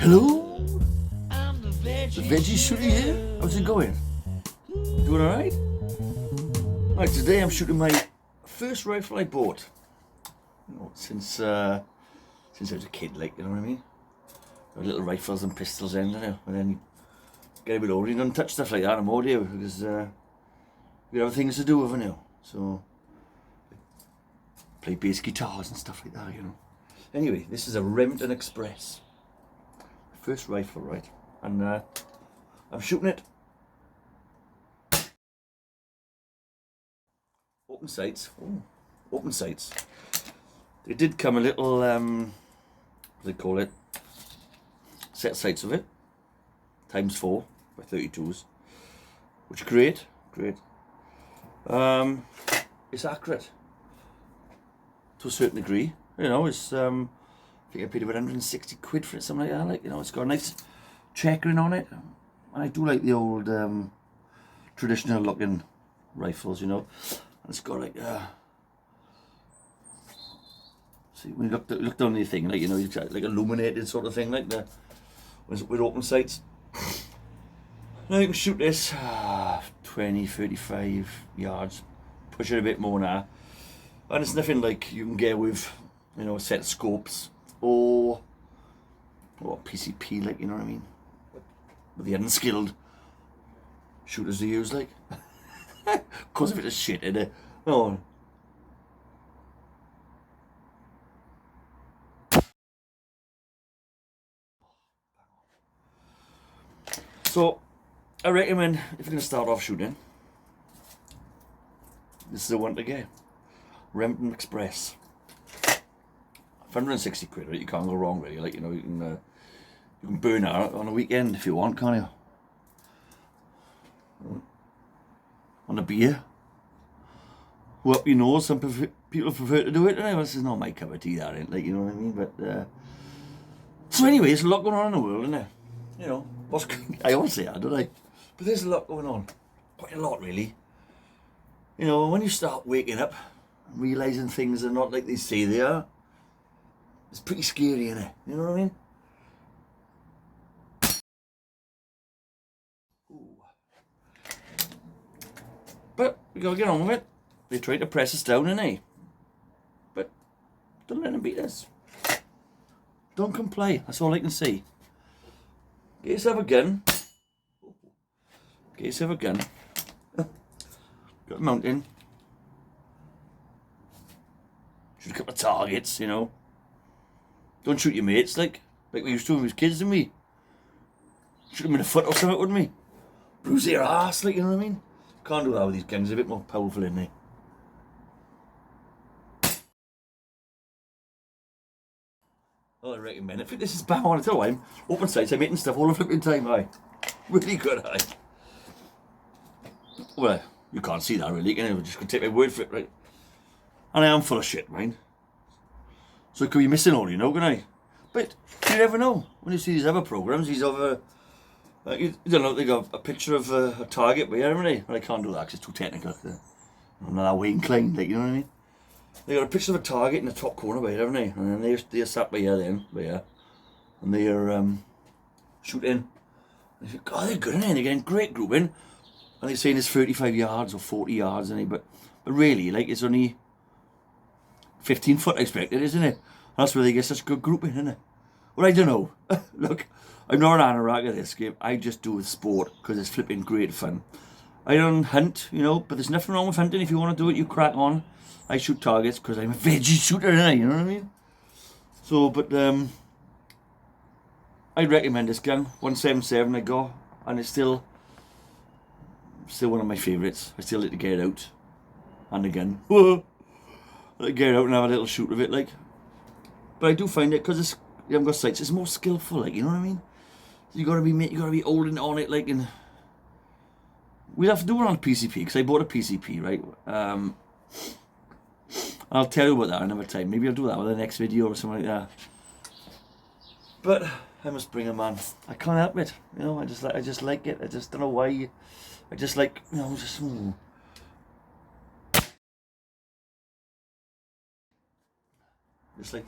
Hello? The Veggie shooting here? How's it going? Doing alright? Right, today I'm shooting my first rifle I bought. Since I was a kid, like, you know what I mean? Little rifles and pistols in, you know, and then you get a bit older, you don't touch stuff like that anymore, do you? Because you have things to do with, you know. So, play bass guitars and stuff like that, you know. Anyway, this is a Remington Express. First rifle, right? And I'm shooting it. Open sights. Ooh, open sights. They did come a little, what do they call it? Set sights of it. ×4 by 32s. Which is great. Great. It's accurate. To a certain degree. You know, it's, I think I paid about 160 quid for it, something like that. Like, you know, it's got a nice checkering on it. And I do like the old, traditional looking rifles, you know. And it's got like, see, when you look down the thing, like, you know, it's like illuminated sort of thing, like the, with open sights. Now you can shoot this 20, 35 yards, push it a bit more now. And it's nothing like you can get with, you know, a set of scopes or PCP, like, you know what I mean? With the unskilled shooters they use, like. Cause a bit of shit in it. Oh. So, I recommend if you're going to start off shooting, this is the one to get. Remington Express. 160 quid, right? You can't go wrong, really. Like, you know, you can burn out on a weekend if you want, can't you? On a beer. Well, you know, some people prefer to do it. This is not my cup of tea, that ain't, like, you know what I mean? But so anyway, there's a lot going on in the world, isn't there? You know, I always say that, don't I? But there's a lot going on, quite a lot, really. You know, when you start waking up and realizing things are not like they say they are, it's pretty scary, isn't it? You know what I mean? Ooh. But we gotta get on with it. They try to press us down, innit? But don't let them beat us. Don't comply. That's all I can say. Get yourself a gun. Get yourself a gun. Got a mountain. Shoot a couple of targets, you know. Don't shoot your mates like we used to when we was kids, didn't we? Shoot them in the foot or something, wouldn't we? Bruise their ass, like, you know what I mean? Can't do that with these guns. They're a bit more powerful, isn't they? Well, I recommend it. I think this is bang on. I tell you what, I'm open sights. I'm hitting stuff all the flipping time, aye. Really good, aye. Well, you can't see that really, can you? I'm just gonna take my word for it, right? And I am full of shit, right? So it could be missing all, you know, can I? But you never know. When you see these other programs, these other, you don't know, they got a picture of a target by here, haven't they? But I can't do that because it's too technical. I'm not that way inclined, like, you know what I mean? They got a picture of a target in the top corner by here, haven't they? And then they're sat by here then, by here. And they're shooting. And you think, God, they're good, aren't they? They're getting great grouping. And they're saying it's 35 yards or 40 yards, isn't it? But really, like, it's only 15 foot expected, isn't it? That's where they get such good grouping, isn't it? Well, I don't know. Look, I'm not an anorak at this game. I just do it sport because it's flipping great fun. I don't hunt, you know, but there's nothing wrong with hunting. If you want to do it, you crack on. I shoot targets because I'm a veggie shooter, innit? You know what I mean? So, but I'd recommend this gun. 177 I got, and it's still one of my favourites. I still like to get it out. And again, I like to get it out and have a little shoot of it, like. But I do find it, because you haven't got sights, it's more skillful, like, you know what I mean? You gotta be holding on it, like, and we'll have to do it on a PCP, because I bought a PCP, right? I'll tell you about that another time. Maybe I'll do that with the next video or something like that. But I must bring a man. I can't help it, you know. I just like it. I just don't know why. I just like, you know, just like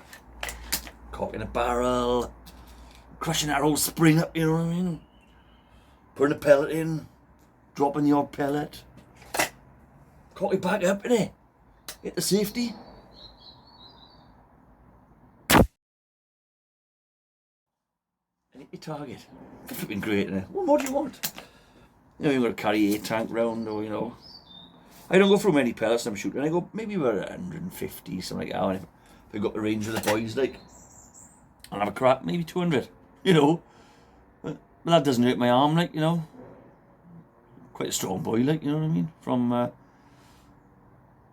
cock in a barrel, crushing that whole spring up, you know what I mean? Putting a pellet in, dropping the odd pellet, cock it back up, innit? Hit the safety. And hit your target. Flipping great, innit? What more do you want? You know, you've got to carry a tank round, or, you know. I don't go through many pellets I'm shooting. I go maybe about 150, something like that. And if I got the range with the boys, like, I'll have a crack, maybe 200, you know. But that doesn't hurt my arm, like, you know. Quite a strong boy, like, you know what I mean? From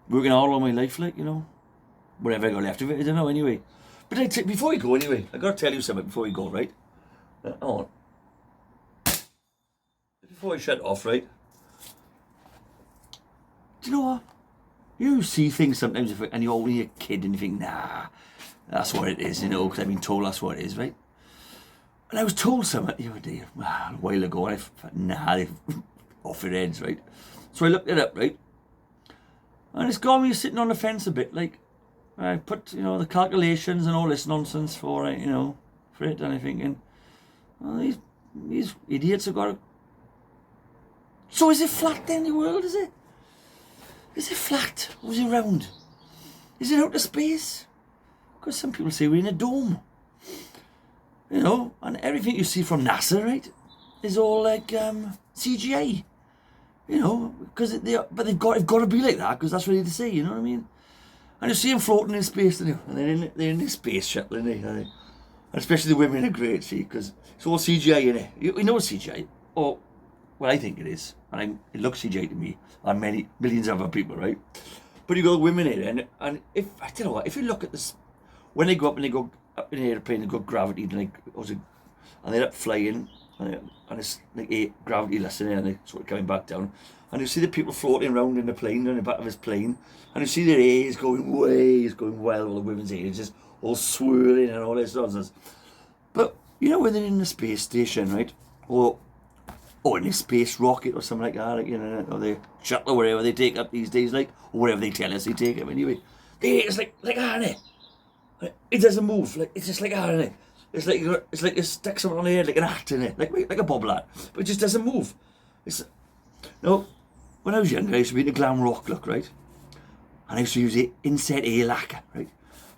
working all my life, like, you know. Whatever I got left of it, I don't know, anyway. But before we go, anyway, I got to tell you something before we go, right? Hold on. Before I shut off, right? Do you know what? You see things sometimes, and you're only a kid, and you think, nah, that's what it is, you know, because I've been told that's what it is, right? And I was told something the other day, a while ago, and I thought, nah, they've off their heads, right? So I looked it up, right? And it's got me sitting on the fence a bit, like, I put, you know, the calculations and all this nonsense for it, you know, for it, and I'm thinking, well, these idiots have got to... So is it flat then, the world, is it? Is it flat, or is it round? Is it outer space? Because some people say we're in a dome. You know, and everything you see from NASA, right, is all like CGI. You know, because but they've got to be like that, because that's what they say, you know what I mean? And you see them floating in space, don't you? And they're in this space shuttle, aren't they? And especially the women are great, see, because it's all CGI, innit? You know it's CGI, or, well, I think it is, and it looks CGI to me, and millions of other people, right? But you got women in it, and if, I tell you what, if you look at this, when they go up and they go up in an airplane, they got gravity, and they're up flying, and it's like gravity lesson, and they're sort of coming back down, and you see the people floating around in the plane, on the back of his plane, and you see their hair's going well, all the women's hair is just all swirling and all this nonsense. But, you know, when they're in the space station, right, or in a space rocket or something like that, like, you know, or the shuttle or whatever they take up these days, like, or whatever they tell us they take up anyway, it's like that, innit? It doesn't move, like, it's just like that, innit? It's like you stick something on the head like an hat, innit? Like a bobble hat, but it just doesn't move. No, when I was younger, I used to be into glam rock look, right? And I used to use the inset air lacquer, right?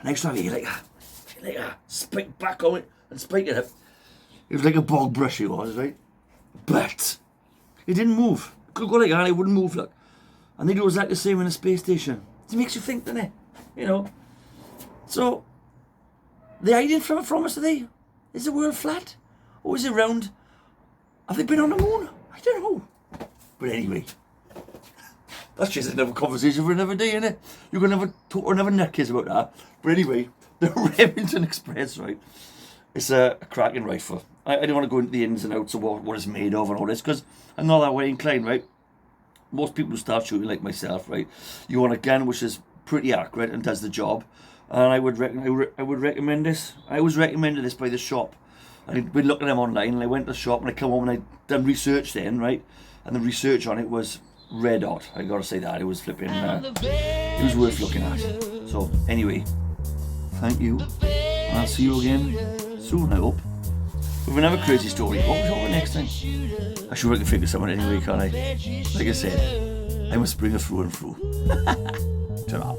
And I used to have hair like that, spike back on it and spike it up. It was like a bog brush it was, right? But it didn't move. It could go like that, it wouldn't move, look. And they do exactly the same in a space station. It makes you think, doesn't it? You know? So, they're hiding from us today. Is the world flat? Or is it round? Have they been on the moon? I don't know. But anyway, that's just another conversation for another day, innit? You're going to have a talk or another nutcase about that. But anyway, the Remington Express, right? It's a cracking rifle. I don't want to go into the ins and outs of what it's made of and all this, because I'm not that way inclined, right? Most people who start shooting like myself, right? You want a gun which is pretty accurate and does the job. And I would recommend this. I was recommended this by the shop. I'd been looking at them online, and I went to the shop, and I come home and I'd done research then, right? And the research on it was red hot. I gotta say that. It was flipping, it was worth looking at. So, anyway, thank you. And I'll see you again soon, I hope, with another crazy story. What we talking next time? I'm sure I can figure something anyway, can't I? Like I said, I'm a springer through and through. Ta-ra.